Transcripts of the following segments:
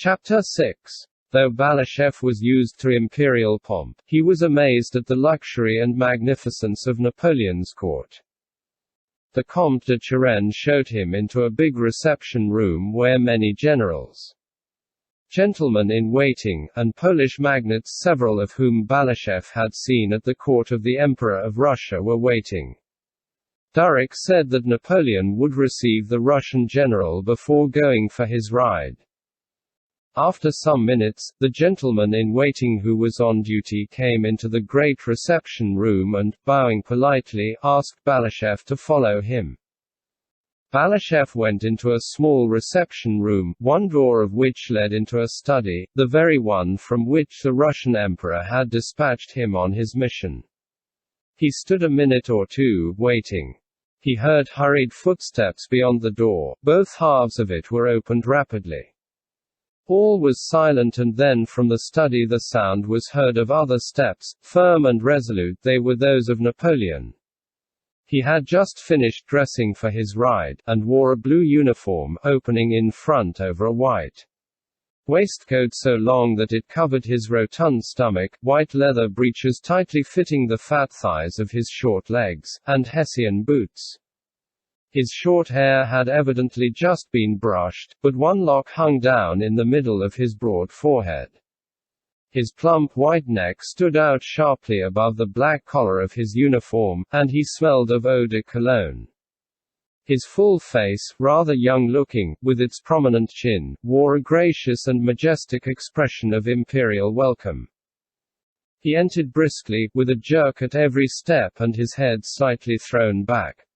Chapter 6. Though Balashev was used to imperial pomp, he was amazed at the luxury and magnificence of Napoleon's court. The Comte de Turenne showed him into a big reception room where many generals, gentlemen in waiting, and Polish magnates, several of whom Balashev had seen at the court of the Emperor of Russia, were waiting. Duroc said that Napoleon would receive the Russian general before going for his ride. After some minutes, the gentleman in waiting who was on duty came into the great reception room and, bowing politely, asked Balashev to follow him. Balashev went into a small reception room, one door of which led into a study, the very one from which the Russian emperor had dispatched him on his mission. He stood a minute or two, waiting. He heard hurried footsteps beyond the door, both halves of it were opened rapidly. All was silent, and then from the study the sound was heard of other steps, firm and resolute. They were those of Napoleon. He had just finished dressing for his ride, and wore a blue uniform, opening in front over a white waistcoat so long that it covered his rotund stomach, white leather breeches tightly fitting the fat thighs of his short legs, and Hessian boots. His short hair had evidently just been brushed, but one lock hung down in the middle of his broad forehead. His plump white neck stood out sharply above the black collar of his uniform, and he smelled of eau de cologne. His full face, rather young-looking, with its prominent chin, wore a gracious and majestic expression of imperial welcome. He entered briskly, with a jerk at every step and his head slightly thrown back.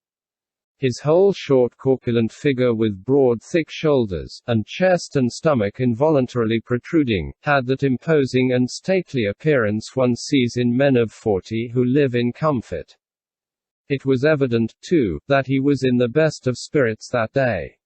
His whole short corpulent figure, with broad thick shoulders, and chest and stomach involuntarily protruding, had that imposing and stately appearance one sees in men of 40 who live in comfort. It was evident, too, that he was in the best of spirits that day.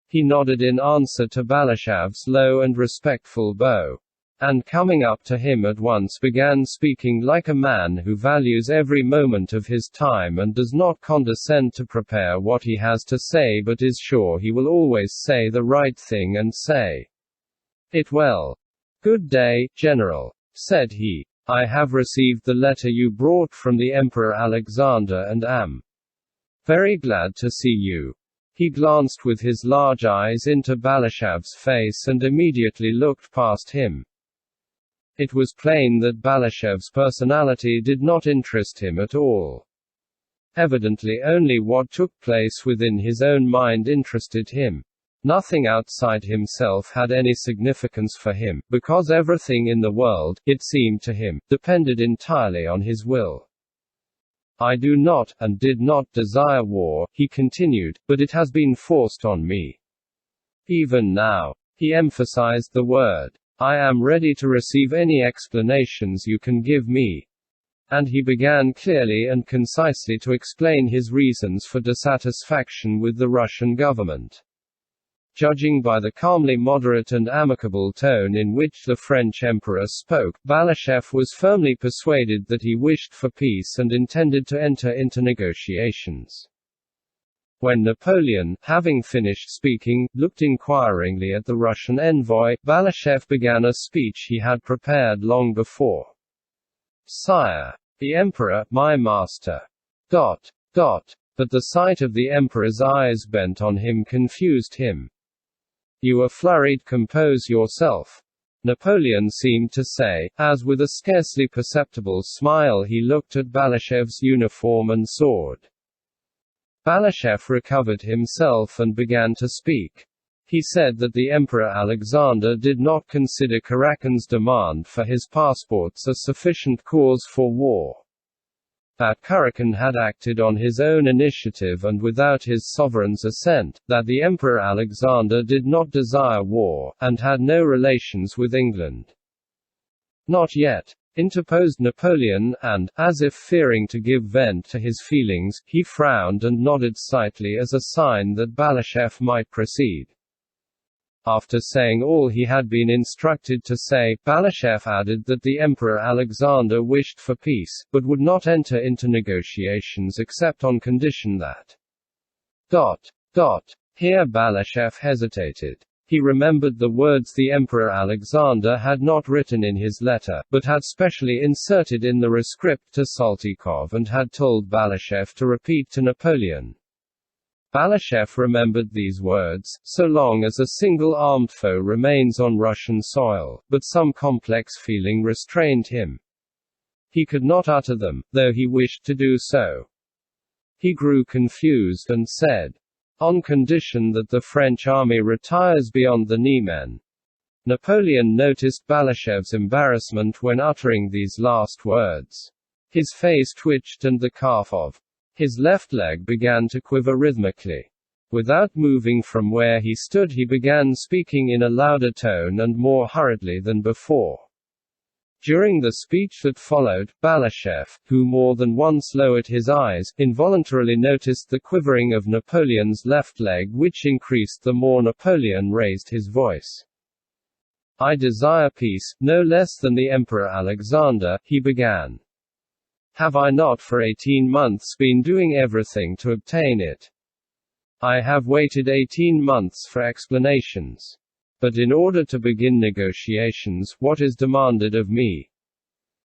He nodded in answer to Balashev's low and respectful bow, and coming up to him at once began speaking like a man who values every moment of his time and does not condescend to prepare what he has to say, but is sure he will always say the right thing and say it well. "Good day, General," said he. "I have received the letter you brought from the Emperor Alexander and am very glad to see you." He glanced with his large eyes into Balashev's face and immediately looked past him. It was plain that Balashev's personality did not interest him at all. Evidently only what took place within his own mind interested him. Nothing outside himself had any significance for him, because everything in the world, it seemed to him, depended entirely on his will. "I do not, and did not desire war," he continued, "but it has been forced on me. Even now," he emphasized the word, "I am ready to receive any explanations you can give me." And he began clearly and concisely to explain his reasons for dissatisfaction with the Russian government. Judging by the calmly moderate and amicable tone in which the French emperor spoke, Balashev was firmly persuaded that he wished for peace and intended to enter into negotiations. When Napoleon, having finished speaking, looked inquiringly at the Russian envoy, Balashev began a speech he had prepared long before. "Sire, the Emperor, my master." But the sight of the Emperor's eyes bent on him confused him. "You are flurried, compose yourself," Napoleon seemed to say, as with a scarcely perceptible smile he looked at Balashev's uniform and sword. Balashev recovered himself and began to speak. He said that the Emperor Alexander did not consider Karakan's demand for his passports a sufficient cause for war. That Karakan had acted on his own initiative and without his sovereign's assent, that the Emperor Alexander did not desire war, and had no relations with England. "Not yet," interposed Napoleon, and, as if fearing to give vent to his feelings, he frowned and nodded slightly as a sign that Balashev might proceed. After saying all he had been instructed to say, Balashev added that the Emperor Alexander wished for peace, but would not enter into negotiations except on condition that. Here Balashev hesitated. He remembered the words the Emperor Alexander had not written in his letter, but had specially inserted in the rescript to Saltykov and had told Balashev to repeat to Napoleon. Balashev remembered these words: so long as a single armed foe remains on Russian soil, but some complex feeling restrained him. He could not utter them, though he wished to do so. He grew confused and said, "On condition that the French army retires beyond the Niemen." Napoleon noticed Balashev's embarrassment when uttering these last words. His face twitched and the calf of his left leg began to quiver rhythmically. Without moving from where he stood, he began speaking in a louder tone and more hurriedly than before. During the speech that followed, Balashev, who more than once lowered his eyes, involuntarily noticed the quivering of Napoleon's left leg, which increased the more Napoleon raised his voice. "I desire peace, no less than the Emperor Alexander," he began. "Have I not for 18 months been doing everything to obtain it? I have waited 18 months for explanations. But in order to begin negotiations, what is demanded of me?"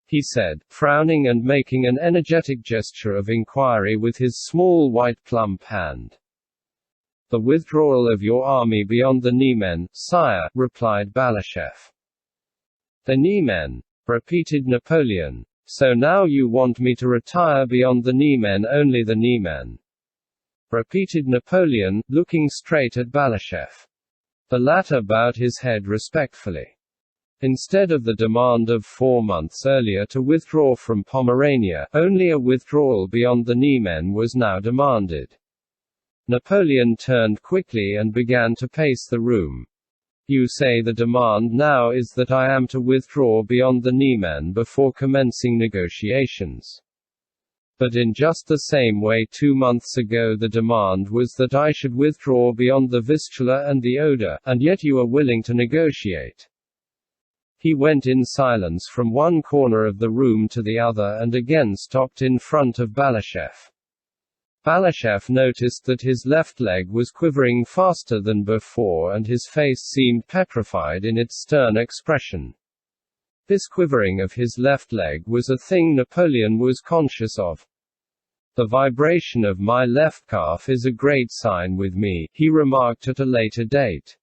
he said, frowning and making an energetic gesture of inquiry with his small white plump hand. "The withdrawal of your army beyond the Niemen, sire," replied Balashev. "The Niemen," repeated Napoleon. "So now you want me to retire beyond the Niemen, only the Niemen," repeated Napoleon, looking straight at Balashev. The latter bowed his head respectfully. Instead of the demand of 4 months earlier to withdraw from Pomerania, only a withdrawal beyond the Niemen was now demanded. Napoleon turned quickly and began to pace the room. "You say the demand now is that I am to withdraw beyond the Niemen before commencing negotiations. But in just the same way 2 months ago the demand was that I should withdraw beyond the Vistula and the Oder, and yet you are willing to negotiate." He went in silence from one corner of the room to the other and again stopped in front of Balashev. Balashev noticed that his left leg was quivering faster than before and his face seemed petrified in its stern expression. This quivering of his left leg was a thing Napoleon was conscious of. "The vibration of my left calf is a great sign with me," he remarked at a later date.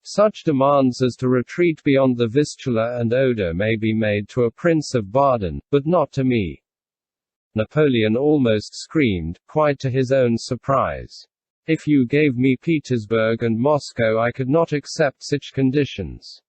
"Such demands as to retreat beyond the Vistula and Oder may be made to a Prince of Baden, but not to me." Napoleon almost screamed, quite to his own surprise. "If you gave me Petersburg and Moscow I could not accept such conditions.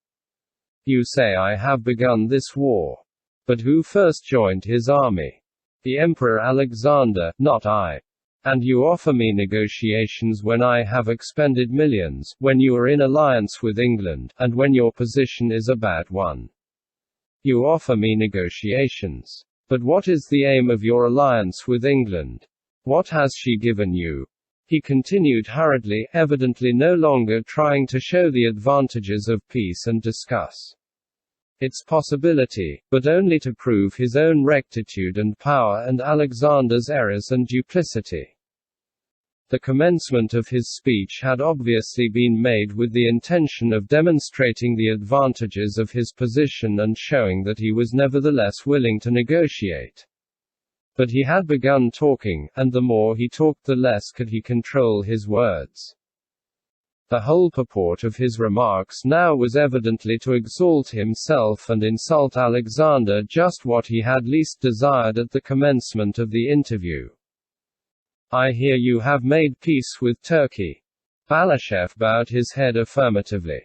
You say I have begun this war. But who first joined his army? The Emperor Alexander, not I. And you offer me negotiations when I have expended millions, when you are in alliance with England, and when your position is a bad one. You offer me negotiations. But what is the aim of your alliance with England? What has she given you?" He continued hurriedly, evidently no longer trying to show the advantages of peace and discuss its possibility, but only to prove his own rectitude and power and Alexander's errors and duplicity. The commencement of his speech had obviously been made with the intention of demonstrating the advantages of his position and showing that he was nevertheless willing to negotiate. But he had begun talking, and the more he talked the less could he control his words. The whole purport of his remarks now was evidently to exalt himself and insult Alexander, just what he had least desired at the commencement of the interview. "I hear you have made peace with Turkey." Balashev bowed his head affirmatively.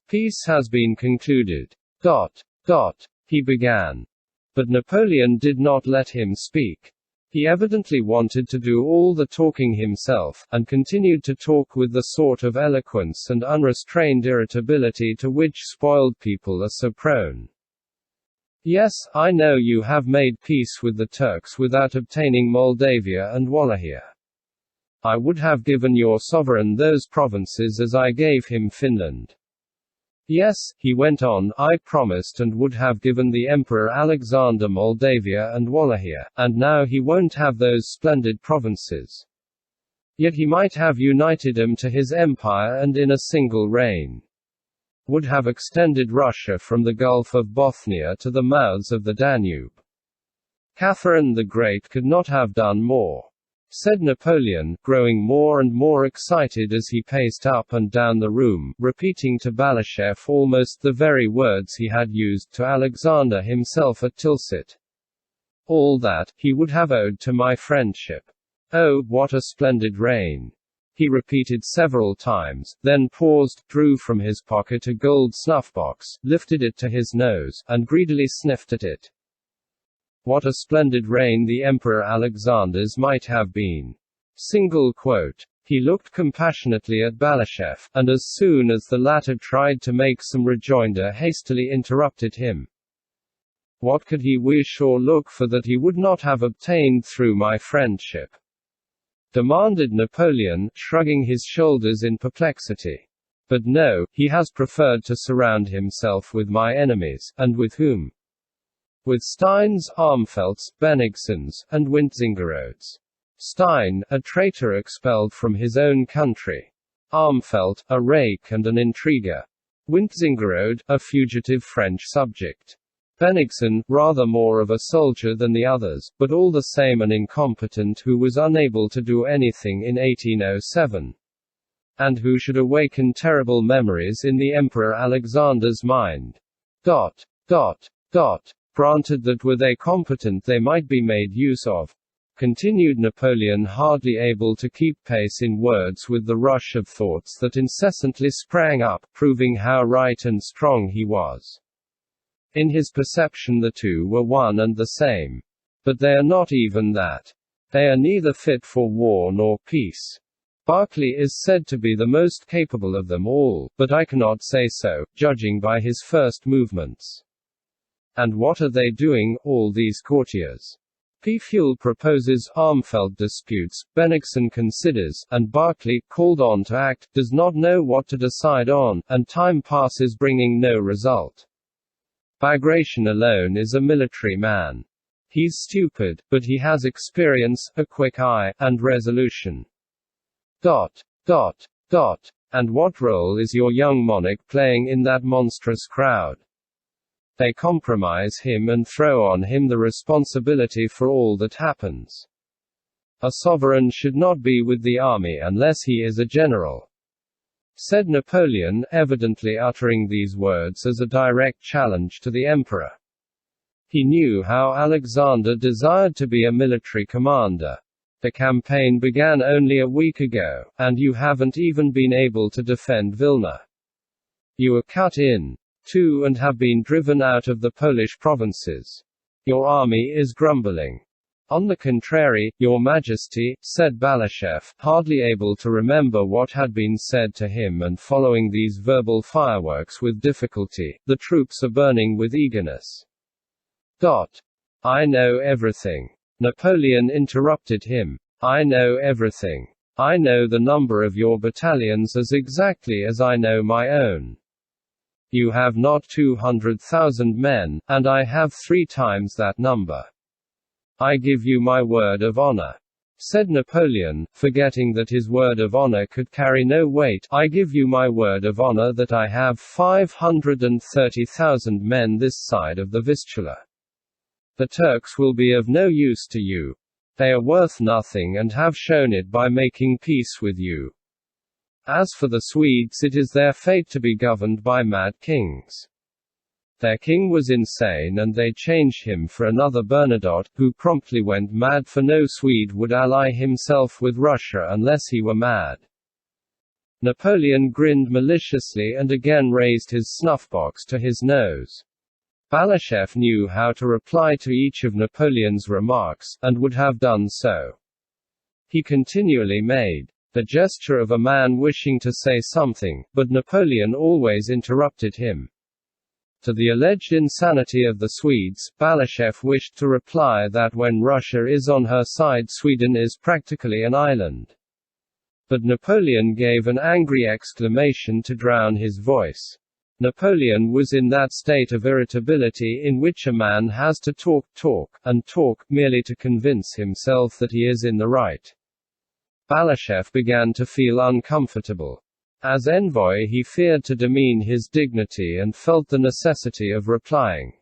"Peace has been concluded. .. he began. But Napoleon did not let him speak. He evidently wanted to do all the talking himself, and continued to talk with the sort of eloquence and unrestrained irritability to which spoiled people are so prone. "Yes, I know you have made peace with the Turks without obtaining Moldavia and Wallachia. I would have given your sovereign those provinces as I gave him Finland. Yes," he went on, "I promised and would have given the Emperor Alexander Moldavia and Wallachia, and now he won't have those splendid provinces. Yet he might have united them to his empire and in a single reign would have extended Russia from the Gulf of Bothnia to the mouths of the Danube. Catherine the Great could not have done more, said Napoleon, growing more and more excited as he paced up and down the room, repeating to Balashev almost the very words he had used to Alexander himself at Tilsit. All that, he would have owed to my friendship. Oh, what a splendid reign! He repeated several times, then paused, drew from his pocket a gold snuff-box, lifted it to his nose, and greedily sniffed at it. What a splendid reign the Emperor Alexander's might have been. Single quote. He looked compassionately at Balashev, and as soon as the latter tried to make some rejoinder hastily interrupted him. What could he wish or look for that he would not have obtained through my friendship? Demanded Napoleon, shrugging his shoulders in perplexity. But no, he has preferred to surround himself with my enemies, and with whom? With Steins, Armfelts, Bennigsens, and Wintzingerodes. Stein, a traitor expelled from his own country. Armfelt, a rake and an intriguer. Wintzingerode, a fugitive French subject. Bennigsen, rather more of a soldier than the others, but all the same an incompetent who was unable to do anything in 1807. And who should awaken terrible memories in the Emperor Alexander's mind. Granted that were they competent they might be made use of. Continued Napoleon, hardly able to keep pace in words with the rush of thoughts that incessantly sprang up, proving how right and strong he was. In his perception the two were one and the same. But they are not even that. They are neither fit for war nor peace. Berkeley is said to be the most capable of them all, but I cannot say so, judging by his first movements. And what are they doing, all these courtiers? Pfuel proposes, Armfelt disputes, Bennigsen considers, and Berkeley, called on to act, does not know what to decide on, and time passes bringing no result. Bagration alone is a military man. He's stupid, but he has experience, a quick eye, and resolution. And what role is your young monarch playing in that monstrous crowd? They compromise him and throw on him the responsibility for all that happens. A sovereign should not be with the army unless he is a general, said Napoleon, evidently uttering these words as a direct challenge to the emperor. He knew how Alexander desired to be a military commander. The campaign began only a week ago, and you haven't even been able to defend Vilna. You were cut in two and have been driven out of the Polish provinces. Your army is grumbling. On the contrary, Your Majesty, said Balashev, hardly able to remember what had been said to him and following these verbal fireworks with difficulty, the troops are burning with eagerness. I know everything. Napoleon interrupted him. I know everything. I know the number of your battalions as exactly as I know my own. You have not 200,000 men, and I have 3 times that number. I give you my word of honor, said Napoleon, forgetting that his word of honor could carry no weight. I give you my word of honor that I have 530,000 men this side of the Vistula. The Turks will be of no use to you. They are worth nothing and have shown it by making peace with you. As for the Swedes, it is their fate to be governed by mad kings. Their king was insane and they changed him for another Bernadotte, who promptly went mad, for no Swede would ally himself with Russia unless he were mad. Napoleon grinned maliciously and again raised his snuff-box to his nose. Balashev knew how to reply to each of Napoleon's remarks, and would have done so. He continually made the gesture of a man wishing to say something, but Napoleon always interrupted him. To the alleged insanity of the Swedes, Balashev wished to reply that when Russia is on her side, Sweden is practically an island. But Napoleon gave an angry exclamation to drown his voice. Napoleon was in that state of irritability in which a man has to talk, merely to convince himself that he is in the right. Balashev began to feel uncomfortable. As envoy, he feared to demean his dignity and felt the necessity of replying.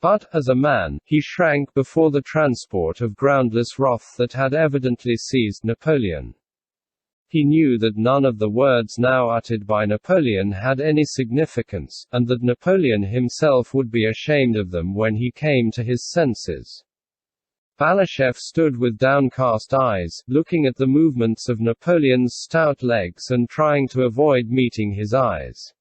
But, as a man, he shrank before the transport of groundless wrath that had evidently seized Napoleon. He knew that none of the words now uttered by Napoleon had any significance, and that Napoleon himself would be ashamed of them when he came to his senses. Balashev stood with downcast eyes, looking at the movements of Napoleon's stout legs and trying to avoid meeting his eyes.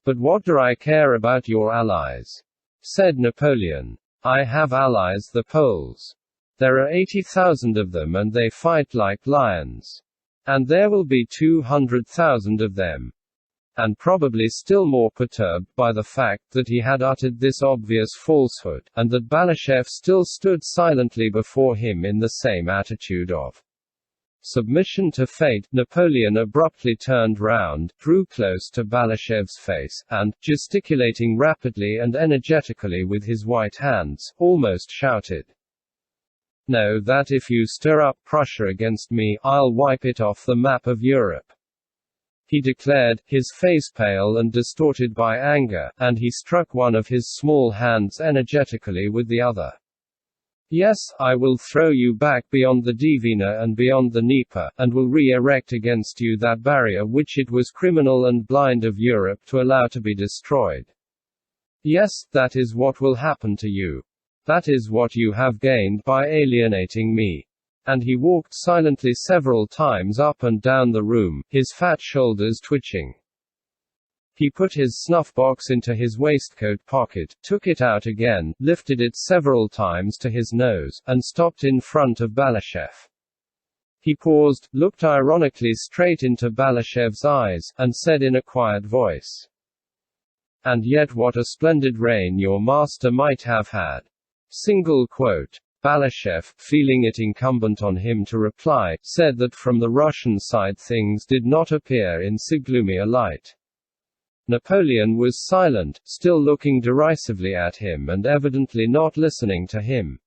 "But what do I care about your allies?" said Napoleon. "I have allies, the Poles. There are 80,000 of them and they fight like lions. And there will be 200,000 of them." And probably still more perturbed by the fact that he had uttered this obvious falsehood, and that Balashev still stood silently before him in the same attitude of submission to fate, Napoleon abruptly turned round, drew close to Balashev's face, and, gesticulating rapidly and energetically with his white hands, almost shouted, "Know that if you stir up Prussia against me, I'll wipe it off the map of Europe." He declared, his face pale and distorted by anger, and he struck one of his small hands energetically with the other. "Yes, I will throw you back beyond the Dvina and beyond the Dnieper, and will re-erect against you that barrier which it was criminal and blind of Europe to allow to be destroyed. Yes, that is what will happen to you. That is what you have gained by alienating me." And he walked silently several times up and down the room, his fat shoulders twitching. He put his snuff-box into his waistcoat pocket, took it out again, lifted it several times to his nose, and stopped in front of Balashev. He paused, looked ironically straight into Balashev's eyes, and said in a quiet voice, "And yet what a splendid reign your master might have had." Single quote. Balashev, feeling it incumbent on him to reply, said that from the Russian side things did not appear in so gloomy a light. Napoleon was silent, still looking derisively at him and evidently not listening to him.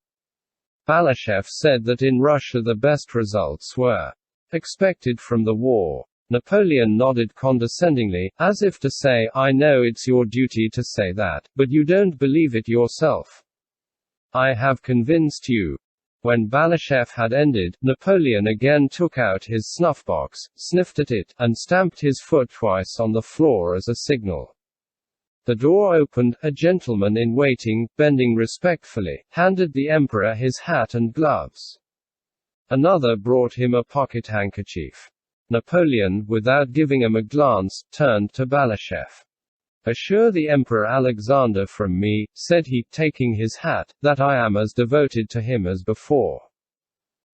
Balashev said that in Russia the best results were expected from the war. Napoleon nodded condescendingly, as if to say, "I know it's your duty to say that, but you don't believe it yourself. I have convinced you." When Balashev had ended, Napoleon again took out his snuff-box, sniffed at it, and stamped his foot twice on the floor as a signal. The door opened, a gentleman in waiting, bending respectfully, handed the emperor his hat and gloves. Another brought him a pocket handkerchief. Napoleon, without giving him a glance, turned to Balashev. "Assure the Emperor Alexander from me," said he, taking his hat, "that I am as devoted to him as before.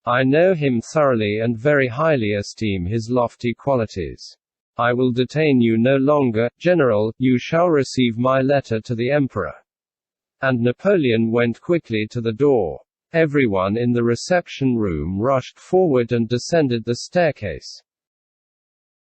I know him thoroughly and very highly esteem his lofty qualities. I will detain you no longer, General, you shall receive my letter to the Emperor." And Napoleon went quickly to the door. Everyone in the reception room rushed forward and descended the staircase.